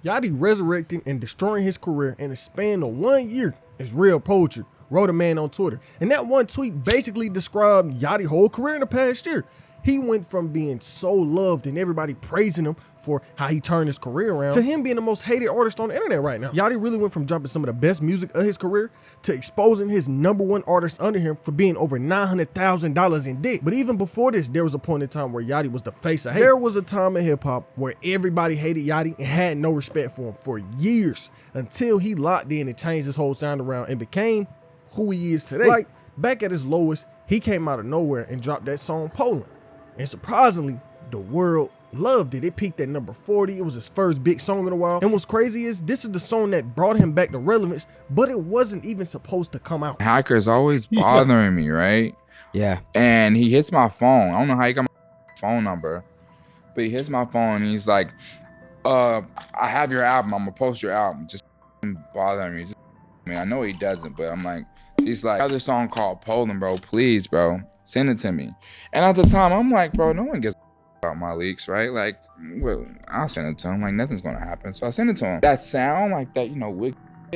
Yachty resurrecting and destroying his career in a span of 1 year is real poetry, wrote a man on Twitter. And that one tweet basically described Yachty's whole career in the past year. He went from being so loved and everybody praising him for how he turned his career around to him being the most hated artist on the internet right now. Yachty really went from dropping some of the best music of his career to exposing his #1 artist under him for being over $900,000 in debt. But even before this, there was a point in time where Yachty was the face of hate. There was a time in hip hop where everybody hated Yachty and had no respect for him for years until he locked in and changed his whole sound around and became who he is today. Like, back at his lowest, he came out of nowhere and dropped that song Poland. And surprisingly, the world loved it. It peaked at number 40. It was his first big song in a while. And what's crazy is this is the song that brought him back to relevance, but it wasn't even supposed to come out. Hacker's always bothering me, right? Yeah. And he hits my phone. I don't know how he got my phone number, but he hits my phone and he's like, I have your album. I'm gonna post your album. Just bothering me. I mean, I know he doesn't, but I'm like, he's like, I have this song called Poland, bro. Please, bro. Send it to me. And at the time, I'm like, bro, no one gives about my leaks, right? Like, well, I'll send it to him. Like, nothing's gonna happen. So I send it to him. That sound, like that, you know,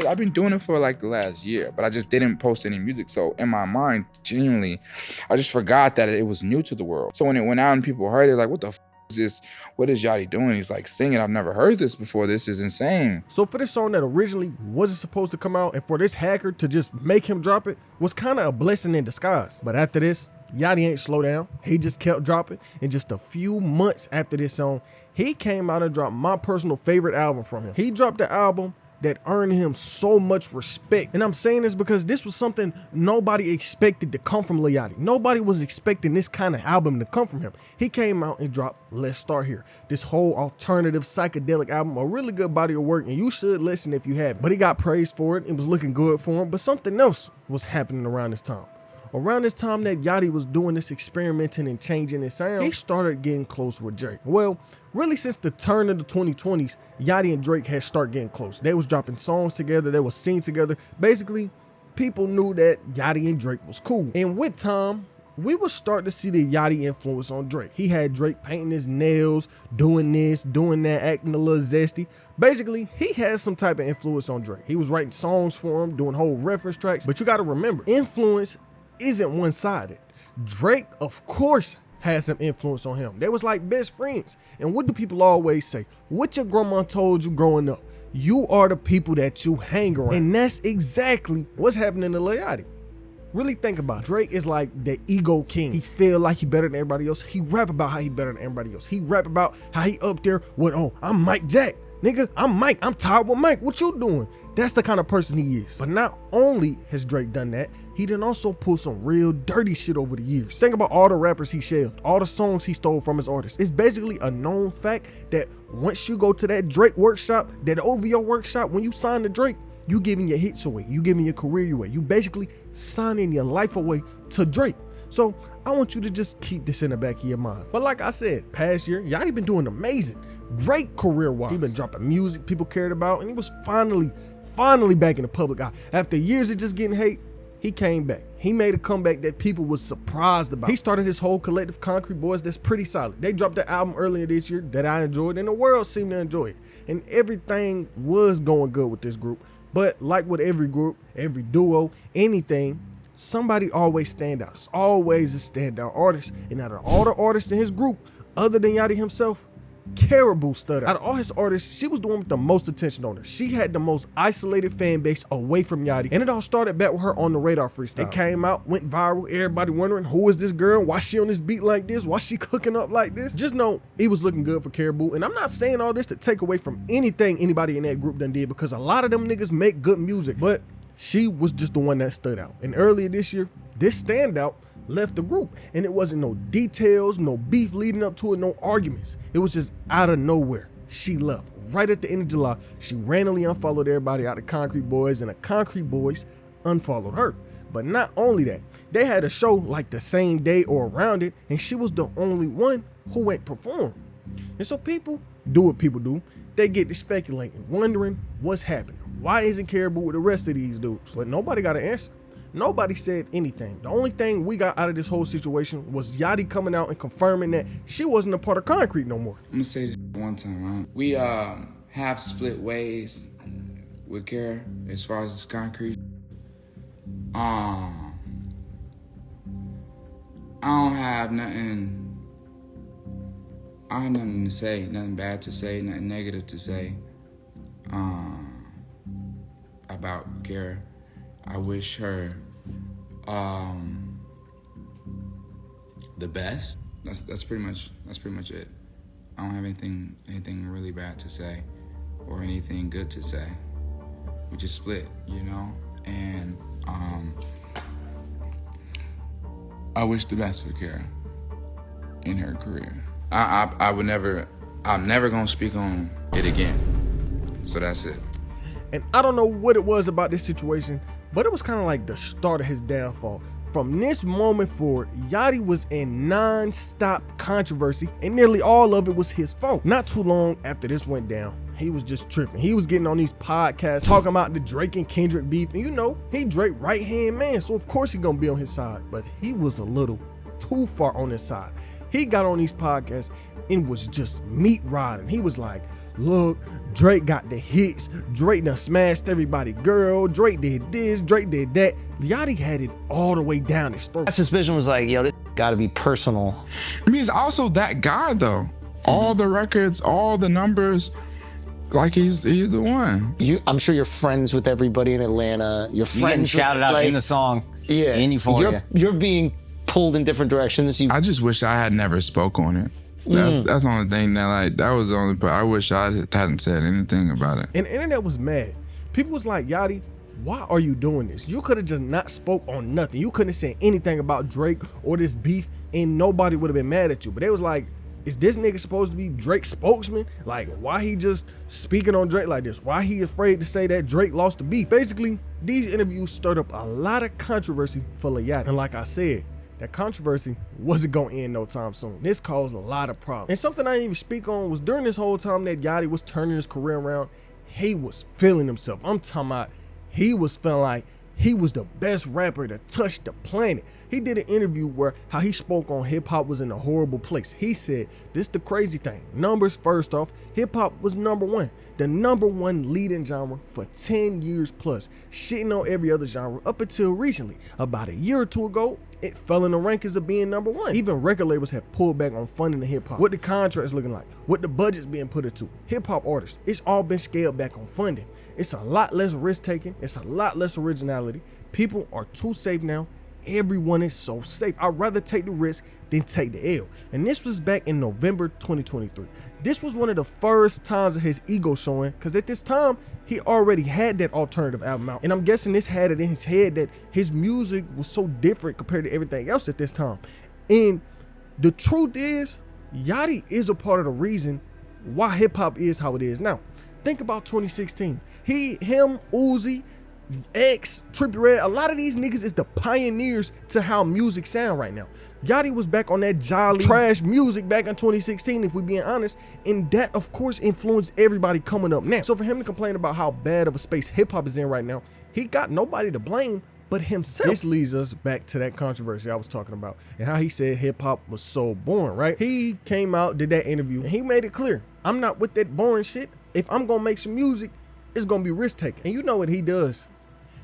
I've been doing it for like the last year, but I just didn't post any music. So in my mind, genuinely, I just forgot that it was new to the world. So when it went out and people heard it, like, what the f is this? What is Yachty doing? He's like singing, I've never heard this before. This is insane. So for this song that originally wasn't supposed to come out and for this hacker to just make him drop it was kind of a blessing in disguise. But after this, Yachty ain't slow down. He just kept dropping. And just a few months after this song, he came out and dropped my personal favorite album from him. He dropped the album that earned him so much respect. And I'm saying this because this was something nobody expected to come from Lil Yachty. Nobody was expecting this kind of album to come from him. He came out and dropped Let's Start Here. This whole alternative psychedelic album, a really good body of work, and you should listen if you haven't. But he got praised for it. It was looking good for him, but something else was happening around this time. Around this time that Yachty was doing this experimenting and changing his sound, he started getting close with Drake. Well, really since the turn of the 2020s, Yachty and Drake had started getting close. They was dropping songs together, they was singing together. Basically, people knew that Yachty and Drake was cool. And with time, we would start to see the Yachty influence on Drake. He had Drake painting his nails, doing this, doing that, acting a little zesty. Basically, he had some type of influence on Drake. He was writing songs for him, doing whole reference tracks. But you gotta remember, influence isn't one-sided. Drake, of course, had some influence on him. They was like best friends. And what do people always say? What your grandma told you growing up? You are the people that you hang around. And that's exactly what's happening to Lil Yachty. Really think about it. Drake is like the ego king. He feel like he better than everybody else. He rap about how he better than everybody else. He rap about how he up there with, oh, I'm Mike Jack. Nigga, I'm Mike. I'm tired with Mike. What you doing? That's the kind of person he is. But not only has Drake done that, he done also pulled some real dirty shit over the years. Think about all the rappers he shelved, all the songs he stole from his artists. It's basically a known fact that once you go to that Drake workshop, that OVO workshop, when you sign to Drake, you giving your hits away. You giving your career away. You basically signing your life away to Drake. So I want you to just keep this in the back of your mind. But like I said, past year, Yachty been doing amazing. Great career-wise. He been dropping music people cared about, and he was finally back in the public eye. After years of just getting hate, he came back. He made a comeback that people was surprised about. He started his whole collective, Concrete Boys, that's pretty solid. They dropped the album earlier this year that I enjoyed, and the world seemed to enjoy it. And everything was going good with this group. But like with every group, every duo, anything, somebody always stand out. It's always a standout artist. And out of all the artists in his group, other than Yachty himself, Caribou stood out. Out of all his artists, she was the one with the most attention on her. She had the most isolated fan base away from Yachty. And it all started back with her On the Radar freestyle. It came out, went viral, everybody wondering, who is this girl? Why she on this beat like this? Why she cooking up like this? Just know it was looking good for Caribou. And I'm not saying all this to take away from anything anybody in that group done did, because a lot of them niggas make good music. But she was just the one that stood out. And earlier this year, this standout left the group, and it wasn't no details, no beef leading up to it, no arguments. It was just out of nowhere. She left right at the end of July. She randomly unfollowed everybody out of Concrete Boys, and the Concrete Boys unfollowed her. But not only that, they had a show like the same day or around it, and she was the only one who went perform. And so people do what people do. They get to speculating, wondering what's happening. Why isn't Caribou with the rest of these dudes? But nobody got an answer. Nobody said anything. The only thing we got out of this whole situation was Yachty coming out and confirming that she wasn't a part of Concrete no more. I'm gonna say this one time, right? We have split ways with Kara as far as this concrete. I don't have nothing. I have nothing to say, nothing bad to say, nothing negative to say about Kara. I wish her the best. That's pretty much it. I don't have anything really bad to say or anything good to say. We just split, you know? And I wish the best for Kara in her career. I'm never gonna speak on it again. So that's it. And I don't know what it was about this situation, but it was kind of like the start of his downfall. From this moment forward, Yachty was in non-stop controversy, and nearly all of it was his fault. Not too long after this went down, he was just tripping. He was getting on these podcasts talking about the Drake and Kendrick beef, and you know, he Drake right-hand man, so of course he gonna be on his side, but he was a little too far on his side. He got on these podcasts and was just meat riding. He was like, look, Drake got the hits, Drake done smashed everybody girl, Drake did this, Drake did that. Yachty had it all the way down his throat. My suspicion was like, yo, this gotta be personal. I mean, he's also that guy though. All the records, all the numbers, like he's the one. I'm sure you're friends with everybody in Atlanta. You're getting friends shouted out like, in the song. Yeah, in Euphoria. You're being pulled in different directions. I just wish I had never spoke on it. That's the only thing that was the only part. I wish I hadn't said anything about it. And the internet was mad. People was like, Yachty, why are you doing this? You could have just not spoke on nothing. You couldn't have said anything about Drake or this beef and nobody would have been mad at you. But they was like, is this nigga supposed to be Drake's spokesman? Like, why he just speaking on Drake like this? Why he afraid to say that Drake lost the beef? Basically, these interviews stirred up a lot of controversy for Lil Yachty. And like I said, that controversy wasn't gonna end no time soon. This caused a lot of problems. And something I didn't even speak on was during this whole time that Yachty was turning his career around, he was feeling himself. I'm talking about he was feeling like he was the best rapper to touch the planet. He did an interview where how he spoke on hip hop was in a horrible place. He said, this the crazy thing. Numbers first off, hip hop was #1. The #1 leading genre for 10 years plus, shitting on every other genre up until recently. About a year or two ago, it fell in the rankings of being #1. Even record labels have pulled back on funding the hip hop. What the contracts looking like, what the budget's being put into. Hip hop artists, it's all been scaled back on funding. It's a lot less risk taking. It's a lot less originality. People are too safe now. Everyone is so safe. I'd rather take the risk than take the L. And this was back in November 2023. This was one of the first times of his ego showing, because at this time, he already had that alternative album out. And I'm guessing this had it in his head that his music was so different compared to everything else at this time. And the truth is, Yachty is a part of the reason why hip hop is how it is now. Think about 2016. Him, Uzi, X, Trippie Redd, a lot of these niggas is the pioneers to how music sound right now. Yachty was back on that jolly trash music back in 2016, if we being honest, and that of course influenced everybody coming up now. So for him to complain about how bad of a space hip hop is in right now, he got nobody to blame but himself. This leads us back to that controversy I was talking about and how he said hip hop was so boring, right? He came out, did that interview, and he made it clear, I'm not with that boring shit. If I'm gonna make some music, it's gonna be risk taking. And you know what he does?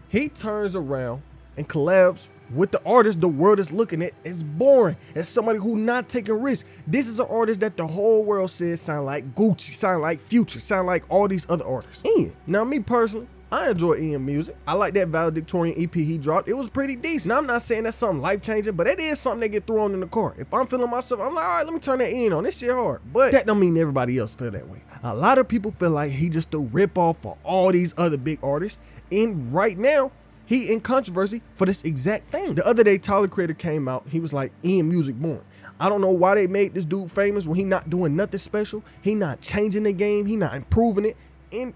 He turns around and collabs with the artist the world is looking at as boring, as somebody who not taking risks. This is an artist that the whole world says sound like Gucci, sound like Future, sound like all these other artists. Ian. Now me personally, I enjoy Ian music. I like that valedictorian EP he dropped. It was pretty decent. Now I'm not saying that's something life-changing, but it is something that get thrown in the car. If I'm feeling myself, I'm like, all right, let me turn that Ian on. This shit hard. But that don't mean everybody else feel that way. A lot of people feel like he just a rip-off for all these other big artists. And right now, he in controversy for this exact thing. The other day, Tyler Creator came out. He was like, Ian music boring. I don't know why they made this dude famous when he not doing nothing special. He not changing the game. He not improving it. And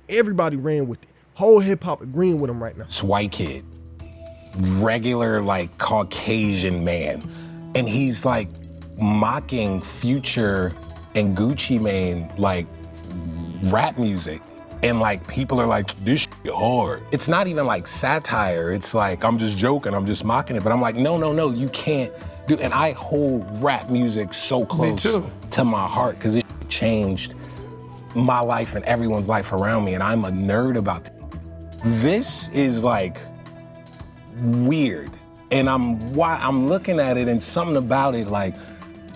everybody ran with it. Whole hip hop agreeing with him right now. This white kid, regular like Caucasian man. And he's like mocking Future and Gucci Mane like rap music. And like people are like, this shit hard. It's not even like satire. It's like, I'm just joking, I'm just mocking it. But I'm like, no, you can't do. And I hold rap music so close to my heart because it changed my life and everyone's life around me, and I'm a nerd about this is like weird. And I'm looking at it, and something about it like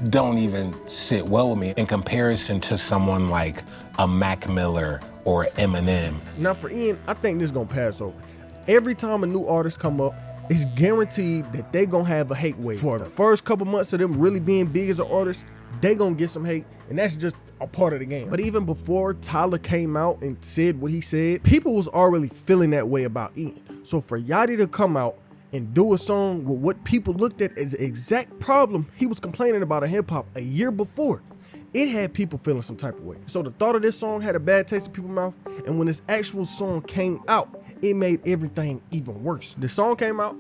don't even sit well with me in comparison to someone like a Mac Miller or Eminem. Now for Ian, I think this is gonna pass over. Every time a new artist come up, it's guaranteed that they gonna have a hate wave. For the first couple months of them really being big as an artist, they gonna get some hate, and that's just a part of the game. But even before Tyler came out and said what he said, people was already feeling that way about Ian. So for Yachty to come out and do a song with what people looked at as the exact problem he was complaining about in hip-hop a year before, it had people feeling some type of way. So the thought of this song had a bad taste in people's mouth, and when this actual song came out, it made everything even worse. The song came out,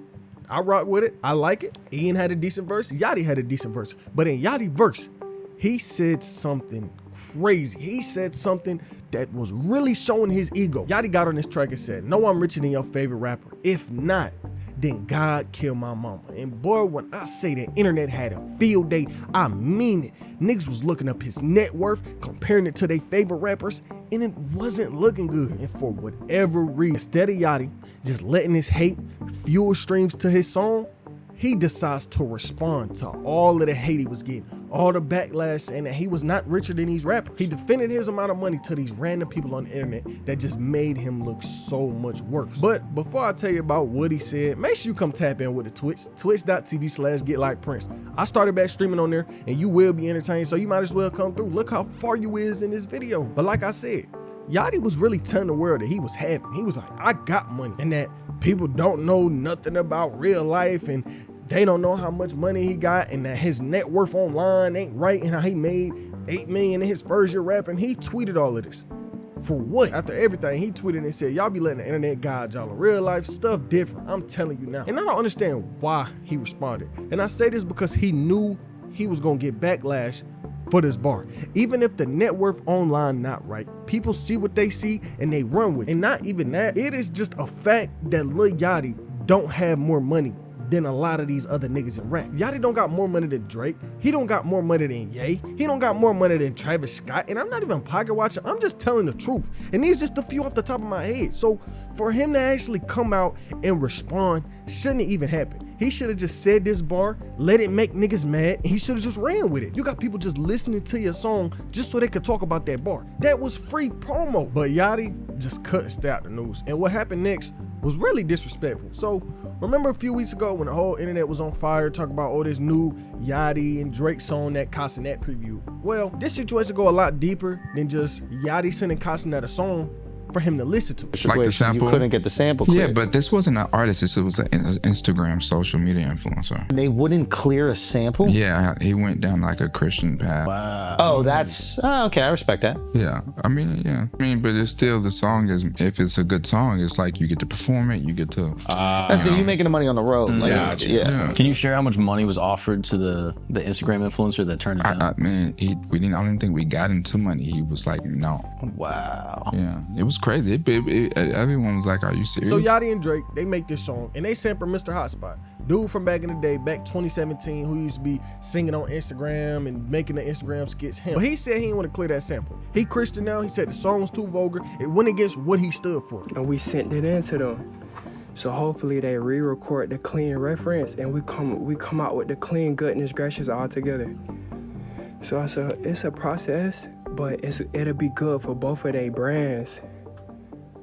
I rock with it, I like it. Ian had a decent verse, Yachty had a decent verse. But in Yachty's verse, he said something crazy. He said something that was really showing his ego. Yachty got on this track and said, "No, I'm richer than your favorite rapper. If not, then God killed my mama." And boy, when I say the internet had a field day, I mean it. Niggas was looking up his net worth, comparing it to their favorite rappers, and it wasn't looking good. And for whatever reason, instead of Yachty just letting his hate fuel streams to his song, he decides to respond to all of the hate he was getting, all the backlash saying that he was not richer than these rappers. He defended his amount of money to these random people on the internet that just made him look so much worse. But before I tell you about what he said, make sure you come tap in with the Twitch, twitch.tv/GetLikePrincee. I started back streaming on there, and you will be entertained, so you might as well come through. Look how far you is in this video. But like I said, Yachty was really telling the world that he was having. He was like, I got money, and that people don't know nothing about real life, and they don't know how much money he got, and that his net worth online ain't right, and how he made $8 million in his first year rapping. He tweeted all of this. For what? After everything, he tweeted and said, y'all be letting the internet guide y'all. In real life, stuff different. I'm telling you now. And I don't understand why he responded. And I say this because he knew he was gonna get backlash for this bar. Even if the net worth online not right, people see what they see and they run with it. And not even that, it is just a fact that Lil Yachty don't have more money than a lot of these other niggas in rap. Yachty don't got more money than Drake. He don't got more money than Ye. He don't got more money than Travis Scott. And I'm not even pocket watching. I'm just telling the truth. And these just a few off the top of my head. So for him to actually come out and respond shouldn't even happen. He should have just said this bar, let it make niggas mad, and he should have just ran with it. You got people just listening to your song just so they could talk about that bar. That was free promo. But Yachty just cut and stay out the news. And what happened next was really disrespectful. So remember a few weeks ago when the whole internet was on fire talking about, oh, this new Yachty and Drake song that Casanet preview. Well, this situation go a lot deeper than just Yachty sending Casanet a song for him to listen to. Like the sample. You couldn't get the sample clear. Yeah, but this wasn't an artist. This was an Instagram social media influencer. They wouldn't clear a sample? Yeah, he went down like a Christian path. Wow. Oh, that's okay. I respect that. Yeah, I mean, but it's still, the song is, if it's a good song, it's like you get to perform it, you get to. That's you making the money on the road. Like, yeah. Can you share how much money was offered to the Instagram influencer that turned it down? I don't think we got into money. He was like, no. Wow. Yeah, it was crazy. Everyone was like, are you serious? So Yachty and Drake, they make this song and they sample Mr. Hotspot, dude from back in the day, back 2017, who used to be singing on Instagram and making the Instagram skits him. But he said he didn't want to clear that sample. He Christian now. He said the song was too vulgar. It went against what he stood for. And we sent it in to them. So hopefully they re-record the clean reference and we come out with the clean goodness gracious all together. So it's a process, but it'll be good for both of their brands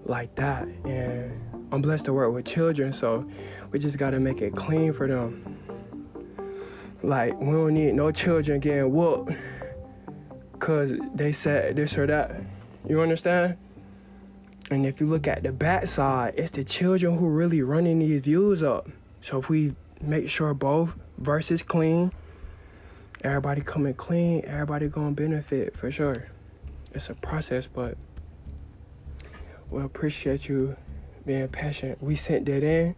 like that. And I'm blessed to work with children, so we just gotta make it clean for them. Like, we don't need no children getting whooped cause they said this or that. You understand? And if you look at the backside, it's the children who really running these views up. So if we make sure both verses clean, everybody coming clean, everybody gonna benefit for sure. It's a process, but we appreciate you being patient. We sent that in,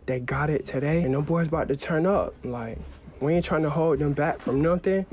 they got it today, and them boys about to turn up. Like, we ain't trying to hold them back from nothing,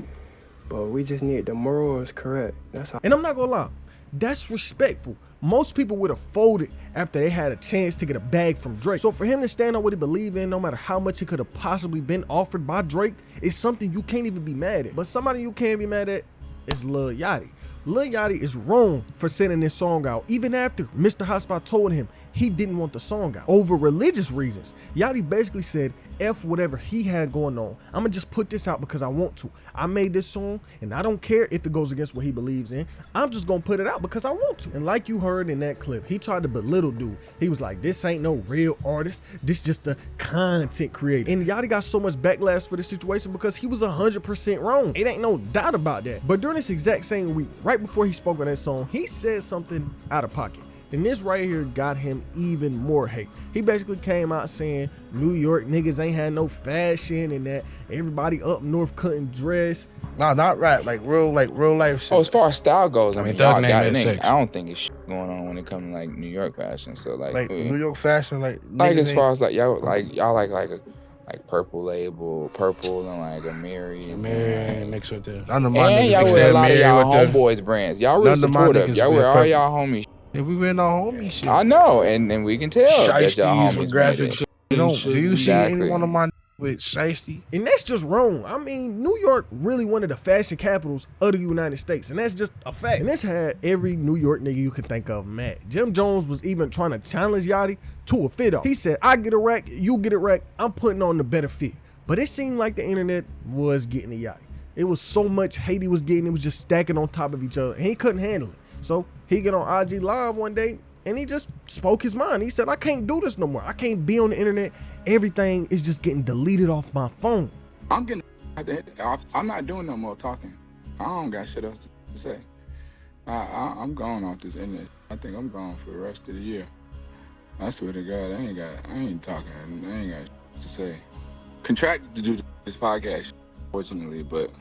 but we just need the morals correct. That's all. And I'm not gonna lie, that's respectful. Most people would have folded after they had a chance to get a bag from Drake. So for him to stand on what he believe in, no matter how much it could have possibly been offered by Drake, is something you can't even be mad at. But somebody you can't be mad at is Lil Yachty. Lil Yachty is wrong for sending this song out, even after Mr. Hotspot told him he didn't want the song out over religious reasons. Yachty basically said, F whatever he had going on. I'm gonna just put this out because I want to. I made this song and I don't care if it goes against what he believes in. I'm just gonna put it out because I want to. And like you heard in that clip, he tried to belittle dude. He was like, this ain't no real artist. This just a content creator. And Yachty got so much backlash for this situation because he was 100% wrong. It ain't no doubt about that. But during this exact same week, right before he spoke on that song, he said something out of pocket. And this right here got him even more hate. He basically came out saying New York niggas ain't had no fashion and that everybody up north couldn't dress. No, not rap, like real life shit. Oh, as far as style goes, I mean, Thug y'all name got that it. section. I don't think it's shit going on when it comes to like New York fashion. So like New York fashion, like as far as like y'all like purple label, purple and like a Mary's. Man, mix with this. none of my And niggas y'all mix wear a that lot of Mary y'all with the. homeboys brands. Y'all really None of my supportive. niggas Y'all wear wear all purple. y'all homies. Yeah, we wearing our homie shit. I know, and we can tell that y'all Shiesties homies with made graphic it. shit. You know, do you see Exactly. any one of my with shiesty? And that's just wrong. I mean, New York really one of the fashion capitals of the United States, and that's just a fact. And this had every New York nigga you can think of mad. Jim Jones was even trying to challenge Yachty to a fit off. He said, I get a rack, you get a rack, I'm putting on the better fit. But it seemed like the internet was getting to Yachty. It was so much hate he was getting, it was just stacking on top of each other, and he couldn't handle it. So he get on IG Live one day, and he just spoke his mind. He said, I can't do this no more. I can't be on the internet. Everything is just getting deleted off my phone. I'm getting off. I'm not doing no more talking. I don't got shit else to say. I'm gone off this internet. I think I'm gone for the rest of the year. I swear to God, I ain't talking. I ain't got shit to say. Contracted to do this podcast, fortunately, but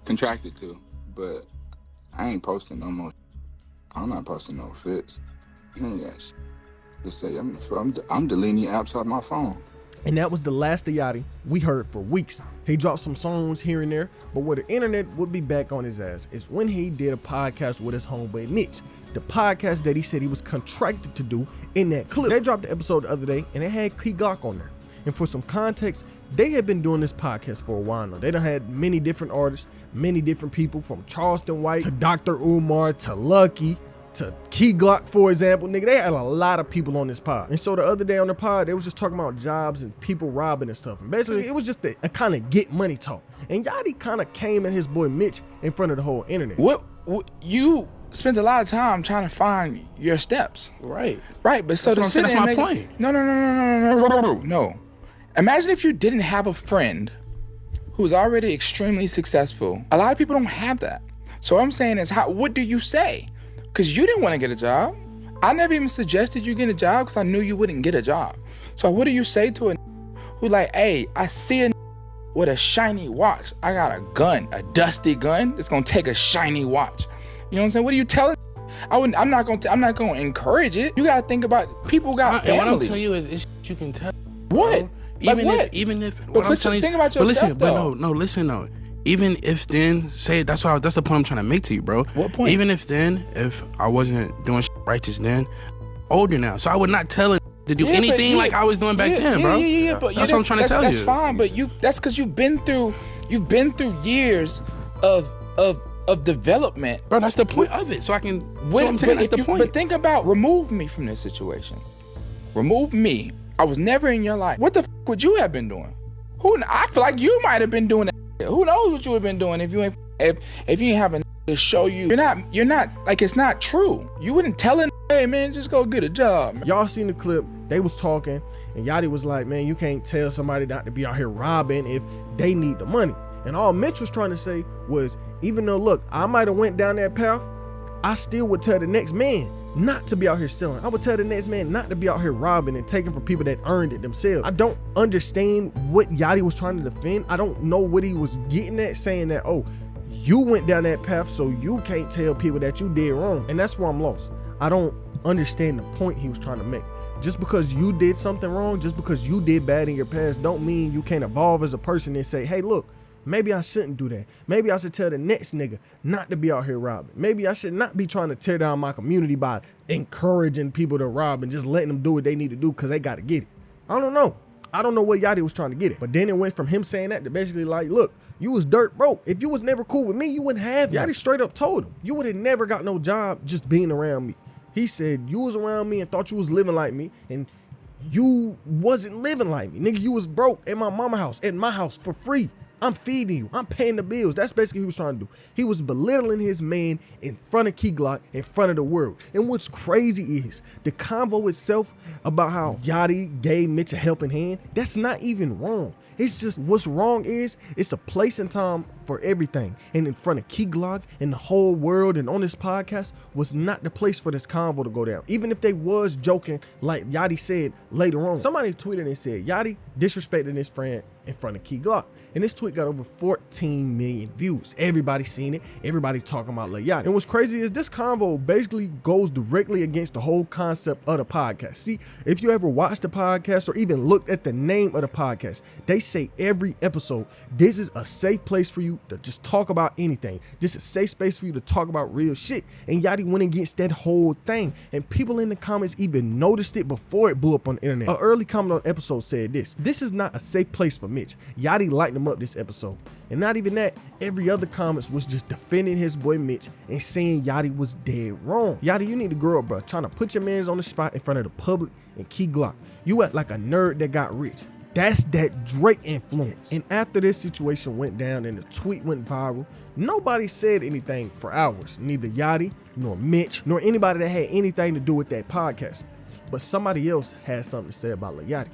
contracted to. But I ain't posting no more. I'm not posting no fits. I ain't got shit to say. I'm deleting the apps off my phone. And that was the last of Yachty we heard for weeks. He dropped some songs here and there, but where the internet would be back on his ass is when he did a podcast with his homeboy Mitch. The podcast that he said he was contracted to do in that clip. They dropped the episode the other day and it had Key Glock on there. And for some context, they had been doing this podcast for a while now. They done had many different artists, many different people, from Charleston White to Dr. Umar to Lucky to Key Glock, for example. Nigga, they had a lot of people on this pod. And so the other day on the pod, they was just talking about jobs and people robbing and stuff. And basically, it was just a kind of get money talk. And Yachty kind of came at his boy Mitch in front of the whole internet. What you spent a lot of time trying to find your steps. Right. Right, but so That's to what I'm sit saying, there that's and my make- No. Imagine if you didn't have a friend who's already extremely successful. A lot of people don't have that. So what I'm saying is, what do you say? Because you didn't want to get a job. I never even suggested you get a job because I knew you wouldn't get a job. So what do you say to a who like, hey, I see a with a shiny watch. I got a gun, a dusty gun. It's gonna take a shiny watch. You know what I'm saying? What are you telling? I'm not gonna encourage it. You gotta think about people got families. And what I'm telling you is, it's you can tell. What? Bro. Like what? Even if But what I'm telling you, think about but listen, yourself, but though. listen though. Even if then, say that's the point I'm trying to make to you, bro. What point? Even if I wasn't doing shit righteous then, older now, so I would not tell it to do anything like I was doing back then, bro. Yeah, but that's what I'm trying to tell you. That's fine, but that's because you've been through years of development, bro. That's the point of it. So I can. That's the point. But think about, remove me from this situation. Remove me. I was never in your life. What the f would you have been doing? I feel like you might have been doing that. Who knows what you would have been doing if you ain't have a to show you. You're not like, it's not true. You wouldn't tell him, hey man, just go get a job, man. Y'all seen the clip, they was talking, and Yachty was like, man, you can't tell somebody not to be out here robbing if they need the money. And all Mitch was trying to say was, even though, look, I might have went down that path, I still would tell the next man not to be out here stealing. I would tell the next man not to be out here robbing and taking from people that earned it themselves. I don't understand what Yachty was trying to defend. I don't know what he was getting at, saying that, oh, you went down that path, so you can't tell people that you did wrong. And that's where I'm lost. I don't understand the point he was trying to make. Just because you did something wrong, just because you did bad in your past, don't mean you can't evolve as a person and say, hey, look, maybe I shouldn't do that. Maybe I should tell the next nigga not to be out here robbing. Maybe I should not be trying to tear down my community by encouraging people to rob and just letting them do what they need to do because they got to get it. I don't know. I don't know what Yachty was trying to get at. But then it went from him saying that to basically like, look, you was dirt broke. If you was never cool with me, you wouldn't have me. Yachty straight up told him, you would have never got no job just being around me. He said, you was around me and thought you was living like me, and you wasn't living like me. Nigga, you was broke at my mama house, at my house for free. I'm feeding you. I'm paying the bills. That's basically what he was trying to do. He was belittling his man in front of Key Glock, in front of the world. And what's crazy is the convo itself about how Yachty gave Mitch a helping hand, that's not even wrong. It's just what's wrong is it's a place and time for everything. And in front of Key Glock and the whole world and on this podcast was not the place for this convo to go down. Even if they was joking, like Yachty said later on. Somebody tweeted and said, Yachty disrespecting his friend in front of Key Glock. And this tweet got over 14 million views. Everybody seen it. Everybody talking about Lil Yachty. And what's crazy is this convo basically goes directly against the whole concept of the podcast. See, if you ever watched the podcast or even looked at the name of the podcast, they say every episode, this is a safe place for you to just talk about anything. This is a safe space for you to talk about real shit. And Yachty went against that whole thing. And people in the comments even noticed it before it blew up on the internet. An early comment on the episode said this is not a safe place for Mitch. Yachty lightened him up this episode. And not even that, every other comments was just defending his boy Mitch and saying Yachty was dead wrong. Yachty, you need to grow up, bro. Trying to put your mans on the spot in front of the public and Key Glock. You act like a nerd that got rich. That's that Drake influence. And after this situation went down and the tweet went viral, nobody said anything for hours. Neither Yachty, nor Mitch, nor anybody that had anything to do with that podcast. But somebody else had something to say about Lil Yachty.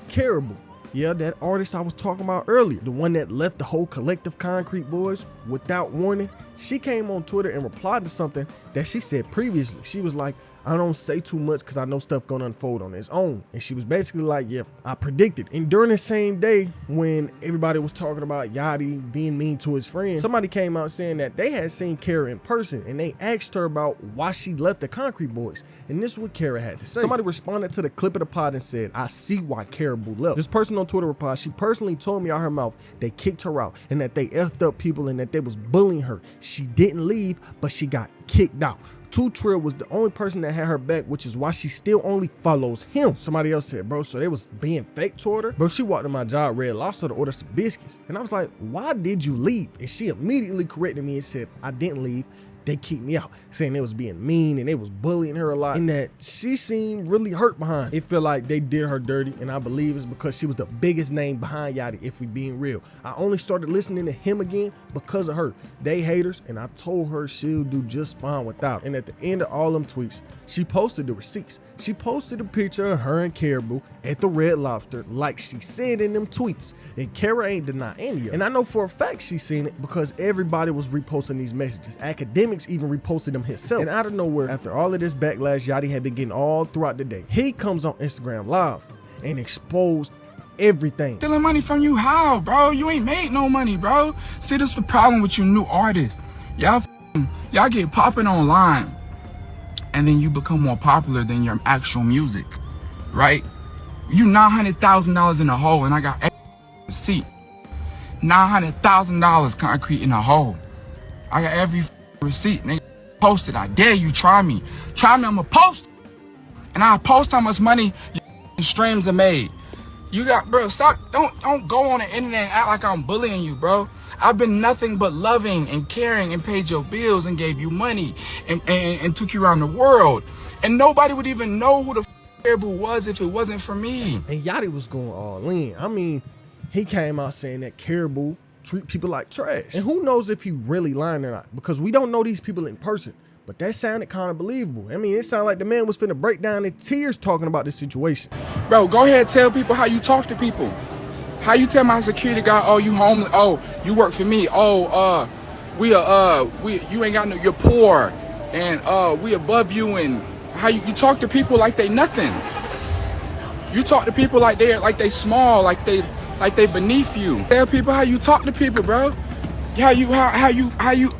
Caribou. Yeah, that artist I was talking about earlier, the one that left the whole collective Concrete Boys without warning, she came on Twitter and replied to something that she said previously. She was like, I don't say too much because I know stuff gonna unfold on its own. And she was basically like, yeah, I predicted. And during the same day when everybody was talking about Yachty being mean to his friend, somebody came out saying that they had seen Kara in person and they asked her about why she left the Concrete Boys. And this is what Kara had to say. Somebody responded to the clip of the pod and said, I see why Caribou left. This person on Twitter replied, she personally told me out her mouth they kicked her out and that they effed up people and that they was bullying her. She didn't leave, but she got kicked out. Two Trill was the only person that had her back, which is why she still only follows him. Somebody else said, bro, so they was being fake toward her? Bro, she walked to my job, Red Lobster, to order some biscuits. And I was like, why did you leave? And she immediately corrected me and said, I didn't leave. They kicked me out, saying they was being mean and they was bullying her a lot and that she seemed really hurt behind. It felt like they did her dirty, and I believe it's because she was the biggest name behind Yachty, if we being real. I only started listening to him again because of her. They haters, and I told her she'll do just fine without. And at the end of all them tweets, she posted the receipts. She posted a picture of her and Caribou at the Red Lobster like she said in them tweets. And Kara ain't denying any of it. And I know for a fact she seen it because everybody was reposting these messages. Academics even reposted them himself. And out of nowhere, after all of this backlash Yachty had been getting all throughout the day, he comes on Instagram Live and exposed everything. Stealing money from you how, bro? You ain't made no money, bro. See, this is the problem with you new artists. Y'all get popping online and then you become more popular than your actual music, right? You $900,000 in a hole and I got a receipt. $900,000 concrete in a hole. I got every receipt, nigga. Post it. I dare you. Try me. Try me. I'ma post. And I'll post how much money your streams are made. You got, bro, stop. Don't go on the internet and act like I'm bullying you, bro. I've been nothing but loving and caring and paid your bills and gave you money and took you around the world. And nobody would even know who the Caribou was if it wasn't for me. And Yachty was going all in. I mean, he came out saying that Caribou treat people like trash. And who knows if he really lying or not, because we don't know these people in person. But that sounded kind of believable. I mean, it sounded like the man was finna break down in tears talking about this situation. Bro, go ahead, tell people how you talk to people. How you tell my security guy, oh, you homeless, oh, you work for me, oh, you ain't got no, you're poor, and we above you, and how you talk to people like they nothing. You talk to people like they small, like they beneath you. Tell people how you talk to people, bro. How you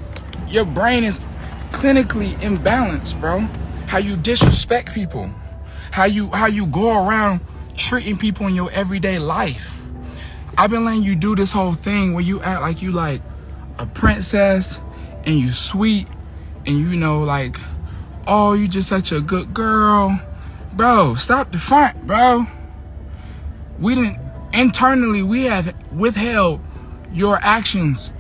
your brain is clinically imbalanced, bro. How you disrespect people. How you go around treating people in your everyday life. I've been letting you do this whole thing where you act like you like a princess and you sweet and you know like, oh, you just such a good girl. Bro, stop the front, bro. Internally, we have withheld your actions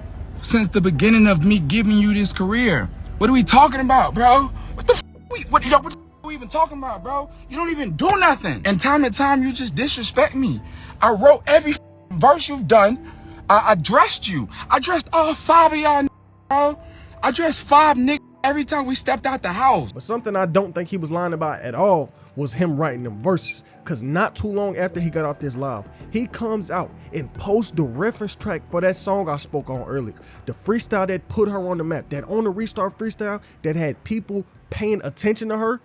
since the beginning of me giving you this career. What are we talking about, bro? What the what are we even talking about, bro? You don't even do nothing. And time to time, you just disrespect me. I wrote every verse you've done. I dressed you. I dressed all 5 of y'all, bro. I dressed 5 niggas every time we stepped out the house. But something I don't think he was lying about at all was him writing them verses. Cause not too long after he got off this live, he comes out and posts the reference track for that song I spoke on earlier. The freestyle that put her on the map, that On the Restart freestyle that had people paying attention to her.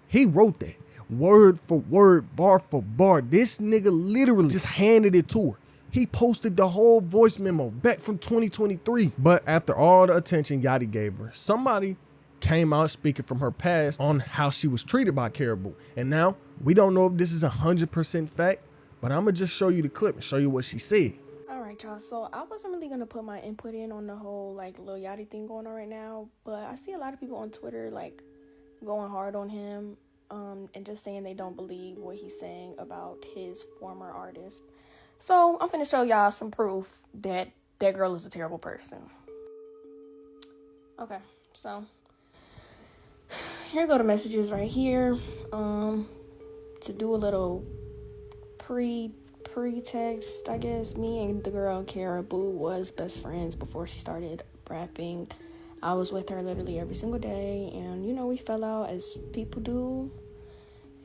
He wrote that word for word, bar for bar. This nigga literally just handed it to her. He posted the whole voice memo back from 2023. But after all the attention Yachty gave her, somebody came out speaking from her past on how she was treated by Caribou. And now we don't know if this is 100% fact, but I'm gonna just show you the clip and show you what she said. All right, y'all. So I wasn't really gonna put my input in on the whole like Lil Yachty thing going on right now, but I see a lot of people on Twitter like going hard on him and just saying they don't believe what he's saying about his former artist. So I'm finna show y'all some proof that that girl is a terrible person. Okay, so here go the messages right here. To do a little pretext, I guess, me and the girl Caribou was best friends before she started rapping. I was with her literally every single day, and you know, we fell out as people do.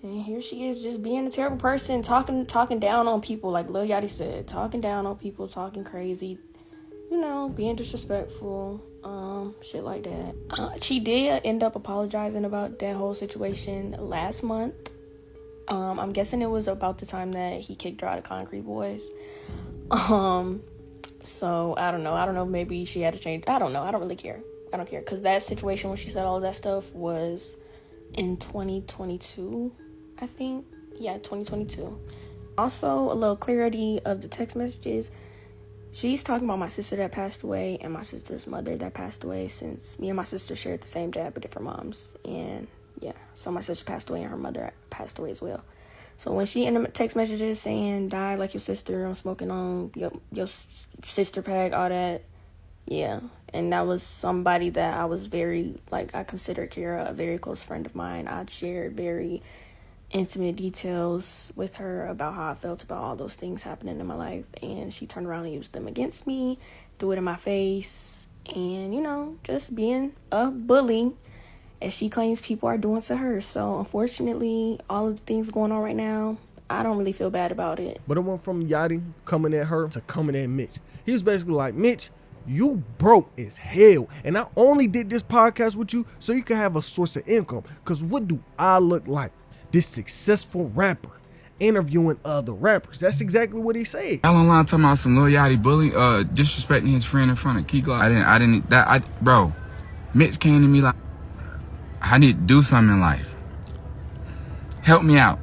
And here she is just being a terrible person, talking down on people, like Lil Yachty said, talking down on people, talking crazy, you know, being disrespectful, shit like that. She did end up apologizing about that whole situation last month. I'm guessing it was about the time that he kicked her out of Concrete Boys. So I don't know, maybe she had to change. I don't know, I don't really care. I don't care, because that situation when she said all of that stuff was in 2022, I think. Yeah, 2022. Also, a little clarity of the text messages. She's talking about my sister that passed away and my sister's mother that passed away, since me and my sister shared the same dad but different moms. And yeah, so my sister passed away and her mother passed away as well. So when she in the text messages saying die like your sister, I'm smoking on your sister pack, all that, yeah. And that was somebody that I was very, like, I consider Kira a very close friend of mine. I'd shared very intimate details with her about how I felt about all those things happening in my life. And she turned around and used them against me, threw it in my face, and, you know, just being a bully, as she claims people are doing to her. So, unfortunately, all of the things going on right now, I don't really feel bad about it. But it went from Yachty coming at her to coming at Mitch. He was basically like, Mitch, you broke as hell, and I only did this podcast with you so you can have a source of income. Cause what do I look like? This successful rapper interviewing other rappers. That's exactly what he said. Y'all online talking about some Lil Yachty bully, disrespecting his friend in front of Key Glock. Bro, Mitch came to me like, I need to do something in life. Help me out.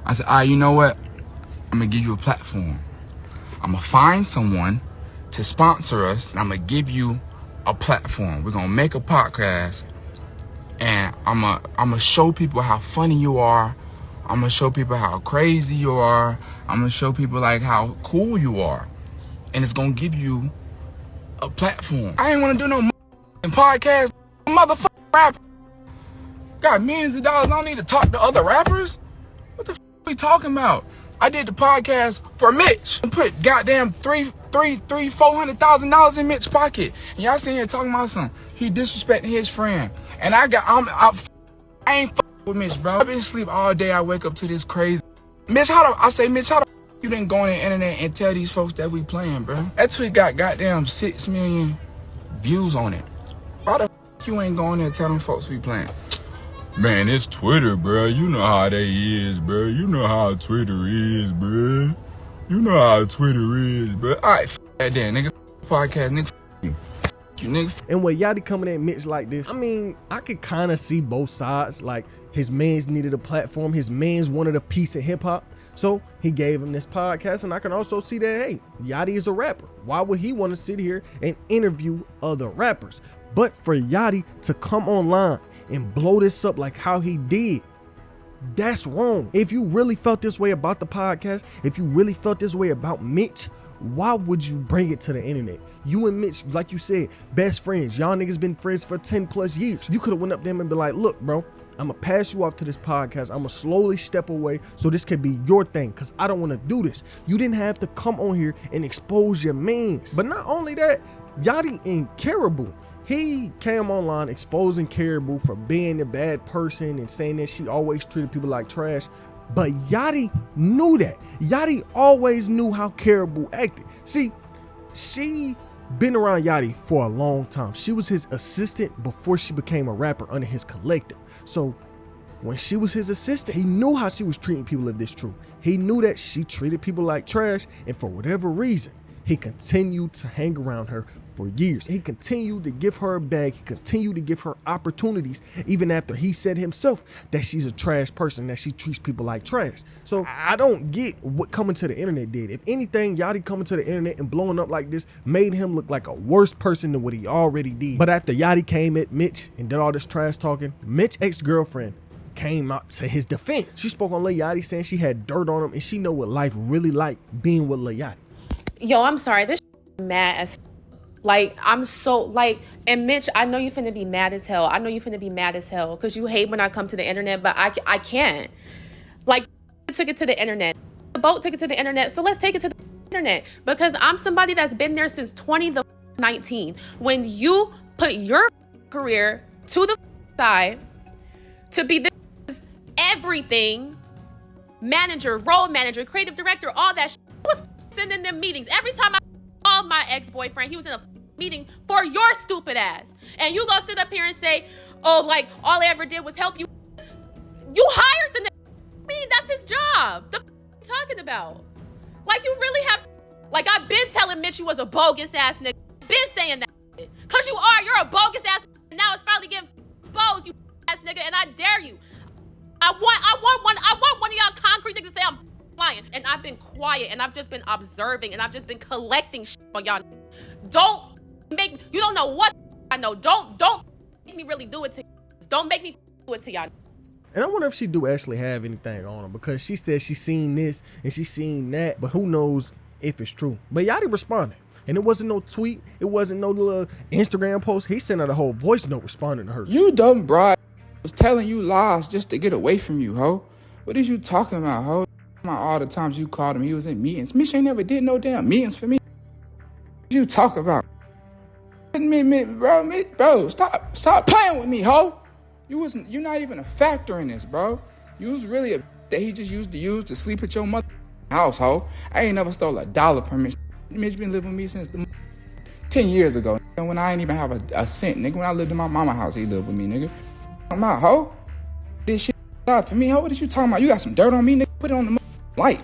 I said, all right, you know what? I'm gonna give you a platform. I'm gonna find someone to sponsor us, and I'm gonna give you a platform. We're gonna make a podcast, and I'm gonna show people how funny you are. I'm gonna show people how crazy you are. I'm gonna show people like how cool you are, and it's gonna give you a platform. I ain't wanna do no podcast, motherfucking rapper. Got millions of dollars. I don't need to talk to other rappers. What the f are we talking about? I did the podcast for Mitch and put goddamn $400,000 in Mitch's pocket. And y'all sitting here talking about something. He disrespecting his friend. And I ain't with Mitch, bro. I've been asleep all day. I wake up to this crazy. Mitch, Mitch, how the you didn't go on the internet and tell these folks that we playing, bro? That tweet got goddamn 6 million views on it. Why the you ain't going there and tell them folks we playing? Man, it's Twitter, bro. You know how they is, bro. You know how Twitter is, bro. You know how Twitter is, bro. All right, that then, nigga. Podcast, nigga. You, nigga. And with Yachty coming at Mitch like this, I mean, I could kind of see both sides. Like, his mans needed a platform. His mans wanted a piece of hip hop. So he gave him this podcast. And I can also see that, hey, Yachty is a rapper. Why would he want to sit here and interview other rappers? But for Yachty to come online and blow this up like how he did, That's wrong. If you really felt this way about the podcast, if you really felt this way about Mitch, why would you bring it to the internet? You and Mitch, like you said, best friends. Y'all niggas been friends for 10 plus years. You could have went up to him and been like, look, bro, I'm gonna pass you off to this podcast. I'm gonna slowly step away so this could be your thing, because I don't want to do this. You didn't have to come on here and expose your mans. But not only that, Yachty and Caribou, he came online exposing Caribou for being a bad person and saying that she always treated people like trash. But Yachty knew that. Yachty always knew how Caribou acted. See, she been around Yachty for a long time. She was his assistant before she became a rapper under his collective. So when she was his assistant, he knew how she was treating people, if this true. He knew that she treated people like trash, and for whatever reason, he continued to hang around her for years. He continued to give her a bag. He continued to give her opportunities, even after he said himself that she's a trash person, that she treats people like trash. So I don't get what coming to the internet did. If anything, Yachty coming to the internet and blowing up like this made him look like a worse person than what he already did. But after Yachty came at Mitch and did all this trash talking, Mitch's ex-girlfriend came out to his defense. She spoke on Lil Yachty, saying she had dirt on him and she know what life really like being with Lil Yachty. Yo, I'm sorry. This mad as like, I'm so like, and Mitch, I know you finna be mad as hell. I know you finna be mad as hell because you hate when I come to the internet, but I can't. Like, took it to the internet. The boat took it to the internet, so let's take it to the internet, because I'm somebody that's been there since 2019. When you put your career to the side to be this everything, manager, role manager, creative director, all that shit, I was sending them meetings. Every time I called my ex-boyfriend, he was in a meeting for your stupid ass. And you gonna sit up here and say, oh, like, all I ever did was help you. You hired the nigga. I mean, that's his job. The you talking about? Like, you really have, like, I've been telling Mitch you was a bogus ass nigga. I've been saying that. Cause you are, you're a bogus ass nigga. And now it's finally getting exposed, you ass nigga, and I dare you. I want one of y'all concrete niggas to say I'm lying. And I've been quiet, and I've just been observing, and I've just been collecting shit on y'all. Don't make, you don't know what I know. Don't make me really do it to, don't make me do it to y'all. And I wonder if she do actually have anything on her, because she said she seen this and she seen that, but who knows if it's true. But Yachty responded, and it wasn't no tweet, it wasn't no little Instagram post. He sent out a whole voice note responding to her. You dumb broad was telling you lies just to get away from you, ho. What is you talking about, ho? All the times you called him, he was in meetings. Mitch ain't never did no damn meetings for me. What you talk about? Bro, stop playing with me, ho. You're not even a factor in this, bro. You was really a that he just used to use to sleep at your mother house, ho. I ain't never stole $1 from Mitch. Mitch been living with me since 10 years ago. And when I ain't even have a cent, nigga. When I lived in my mama house, he lived with me, nigga. I'm out, ho. This shit for me, ho. What is you talking about? You got some dirt on me, nigga? Put it on the light.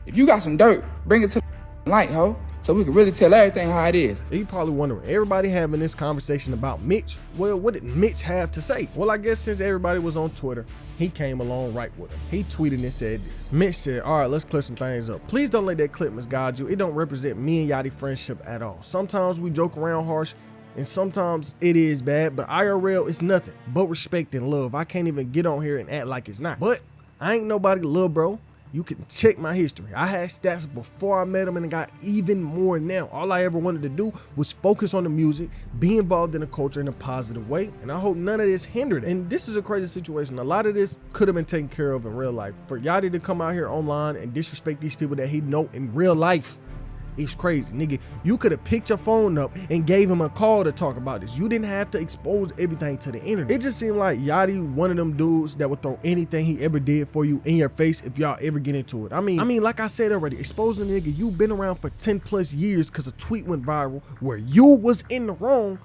If you got some dirt, bring it to the light, ho. So we can really tell everything how it is. You probably wondering, everybody having this conversation about Mitch. Well, what did Mitch have to say? Well, I guess since everybody was on Twitter, he came along right with him. He tweeted and said this. Mitch said, all right, let's clear some things up. Please don't let that clip misguide you. It don't represent me and Yachty friendship at all. Sometimes we joke around harsh, and sometimes it is bad, but IRL is nothing but respect and love. I can't even get on here and act like it's not. But I ain't nobody little bro. You can check my history. I had stats before I met him, and I got even more now. All I ever wanted to do was focus on the music, be involved in the culture in a positive way, and I hope none of this hindered. And this is a crazy situation. A lot of this could have been taken care of in real life. For Yachty to come out here online and disrespect these people that he know in real life, it's crazy, nigga. You could have picked your phone up and gave him a call to talk about this. You didn't have to expose everything to the internet. It just seemed like Yachty one of them dudes that would throw anything he ever did for you in your face if y'all ever get into it. I mean, like I said already, exposing the nigga you've been around for 10 plus years because a tweet went viral where you was in the wrong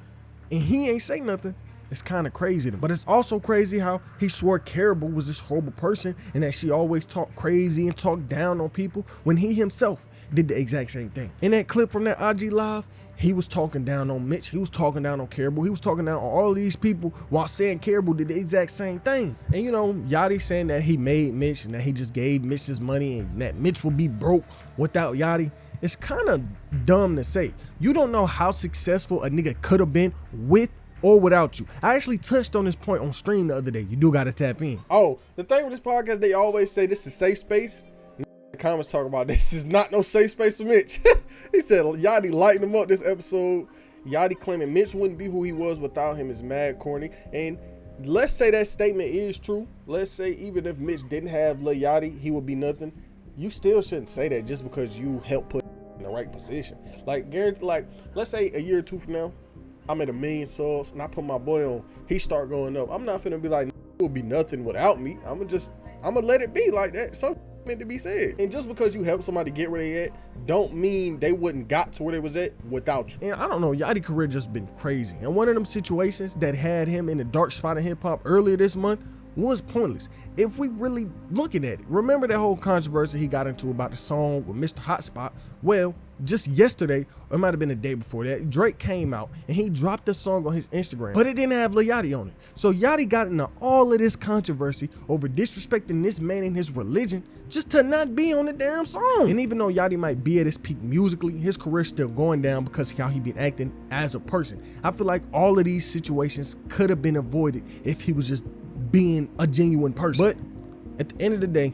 and he ain't say nothing. It's kind of crazy, but it's also crazy how he swore Caribou was this horrible person and that she always talked crazy and talked down on people when he himself did the exact same thing. In that clip from that IG live, he was talking down on Mitch, he was talking down on Caribou, he was talking down on all these people while saying Caribou did the exact same thing. And you know, Yachty saying that he made Mitch and that he just gave Mitch his money and that Mitch would be broke without Yachty. It's kind of dumb to say. You don't know how successful a nigga could have been with or without you. I actually touched on this point on stream the other day. You do gotta tap in. Oh, the thing with this podcast, they always say this is safe space. The comments talk about this is not no safe space for Mitch. He said Yachty lighting him up this episode. Yachty claiming Mitch wouldn't be who he was without him is mad corny. And let's say that statement is true. Let's say even if Mitch didn't have Lil Yachty, he would be nothing. You still shouldn't say that just because you helped put in the right position. Like Garrett, like let's say a year or two from now, I'm at 1 million subs and I put my boy on, he start going up. I'm not finna be like, it would be nothing without me. I'm gonna let it be like that. So meant to be said. And just because you help somebody get where they at, don't mean they wouldn't got to where they was at without you. And I don't know, Yachty career just been crazy. And one of them situations that had him in the dark spot of hip hop earlier this month was pointless if we really looking at it. Remember that whole controversy he got into about the song with Mr. Hotspot? Well, just yesterday, or it might have been the day before that, Drake came out and he dropped the song on his Instagram, but it didn't have Lil Yachty on it. So Yachty got into all of this controversy over disrespecting this man and his religion just to not be on the damn song. And even though Yachty might be at his peak musically, his career's still going down because of how he been acting as a person. I feel like all of these situations could have been avoided if he was just being a genuine person. But at the end of the day,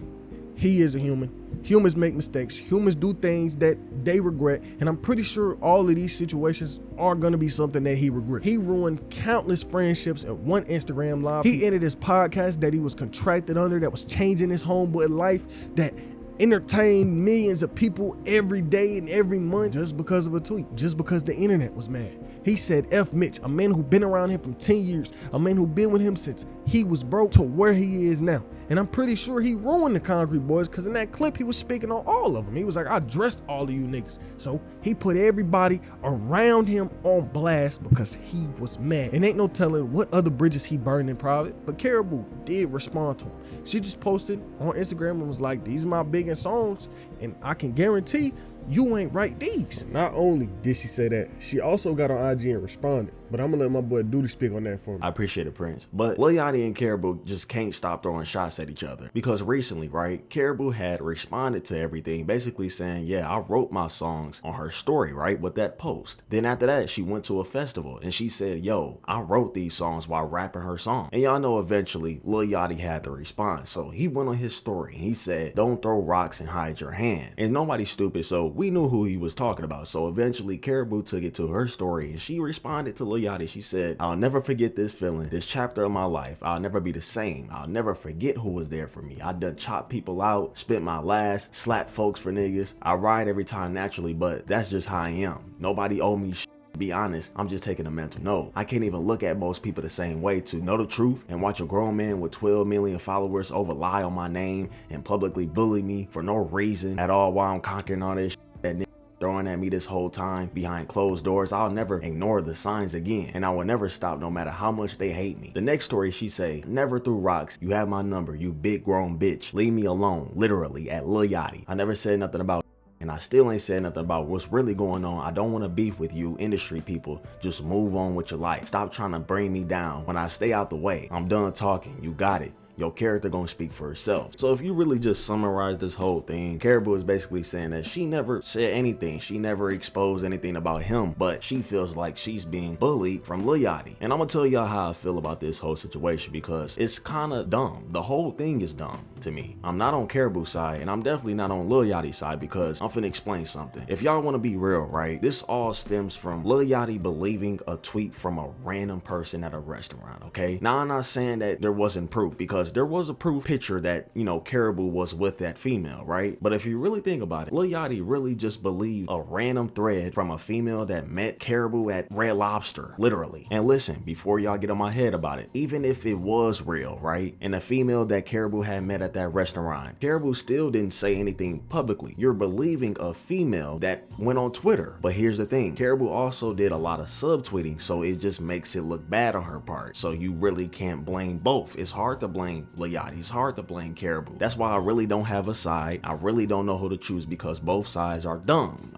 he is a human. Humans make mistakes. Humans do things that they regret. And I'm pretty sure all of these situations are going to be something that he regrets. He ruined countless friendships in one Instagram live. He ended his podcast that he was contracted under that was changing his homeboy life, that entertained millions of people every day and every month just because of a tweet, just because the internet was mad. He said F Mitch, a man who been around him for 10 years, a man who been with him since he was broke to where he is now. And I'm pretty sure he ruined the Concrete Boys because in that clip he was speaking on all of them. He was like, I dressed all of you niggas. So he put everybody around him on blast because he was mad. And ain't no telling what other bridges he burned in private, but Caribou did respond to him. She just posted on Instagram and was like, these are my biggest songs and I can guarantee you ain't write these. Not only did she say that, she also got on IG and responded. But I'm gonna let my boy Duty speak on that for me. I appreciate it, Prince. But Lil Yachty and Caribou just can't stop throwing shots at each other. Because recently, right, Caribou had responded to everything, basically saying, yeah, I wrote my songs on her story, right, with that post. Then after that, she went to a festival and she said, yo, I wrote these songs while rapping her song. And y'all know eventually Lil Yachty had to respond. So he went on his story and he said, don't throw rocks and hide your hand. And nobody's stupid, so we knew who he was talking about. So eventually Caribou took it to her story and she responded to Lil Yachty. She said, I'll never forget this feeling, this chapter of my life. I'll never be the same. I'll never forget who was there for me. I done chopped people out, spent my last, slapped folks for niggas. I ride every time naturally, but that's just how I am. Nobody owe me shit. To be honest, I'm just taking a mental note. I can't even look at most people the same way. To know the truth and watch a grown man with 12 million followers over lie on my name and publicly bully me for no reason at all while I'm conquering all this shit that nigga throwing at me this whole time behind closed doors. I'll never ignore the signs again, and I will never stop no matter how much they hate me. The next story, she say, never threw rocks. You have my number, you big grown bitch. Leave me alone, literally, at Lil Yachty. I never said nothing about and I still ain't said nothing about what's really going on. I don't want to beef with you industry people. Just move on with your life. Stop trying to bring me down when I stay out the way. I'm done talking. You got it. Your character gonna speak for herself. So if you really just summarize this whole thing, Caribou is basically saying that she never said anything. She never exposed anything about him, but she feels like she's being bullied from Lil Yachty. And I'm gonna tell y'all how I feel about this whole situation because it's kind of dumb. The whole thing is dumb to me. I'm not on Caribou's side and I'm definitely not on Lil Yachty's side because I'm finna explain something. If y'all wanna be real, right, this all stems from Lil Yachty believing a tweet from a random person at a restaurant, okay? Now I'm not saying that there wasn't proof because there was a proof picture that, you know, Caribou was with that female, right? But if you really think about it, Lil Yachty really just believed a random thread from a female that met Caribou at Red Lobster, literally. And listen, before y'all get on my head about it, even if it was real, right? And the female that Caribou had met at that restaurant, Caribou still didn't say anything publicly. You're believing a female that went on Twitter. But here's the thing, Caribou also did a lot of subtweeting, so it just makes it look bad on her part. So you really can't blame both. It's hard to blame blame Lil Yachty. It's hard to blame Caribou. That's why I really don't have a side. I really don't know who to choose because both sides are dumb.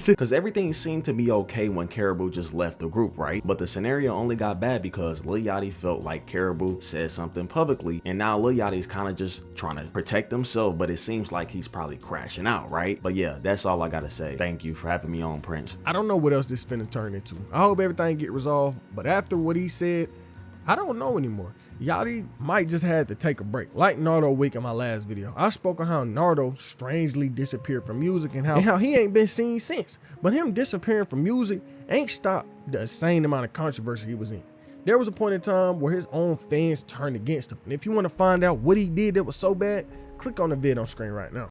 Because everything seemed to be okay when Caribou just left the group, right? But the scenario only got bad because Lil Yachty felt like Caribou said something publicly, and now Lil Yachty's kind of just trying to protect himself, but it seems like he's probably crashing out, right? But yeah, that's all I gotta say. Thank you for having me on, Prince. I don't know what else this finna turn into. I hope everything get resolved, but after what he said, I don't know anymore. Yachty might just have to take a break. Like Nardo Week in my last video, I spoke on how Nardo strangely disappeared from music and how he ain't been seen since. But him disappearing from music ain't stopped the insane amount of controversy he was in. There was a point in time where his own fans turned against him. And if you want to find out what he did that was so bad, click on the vid on screen right now.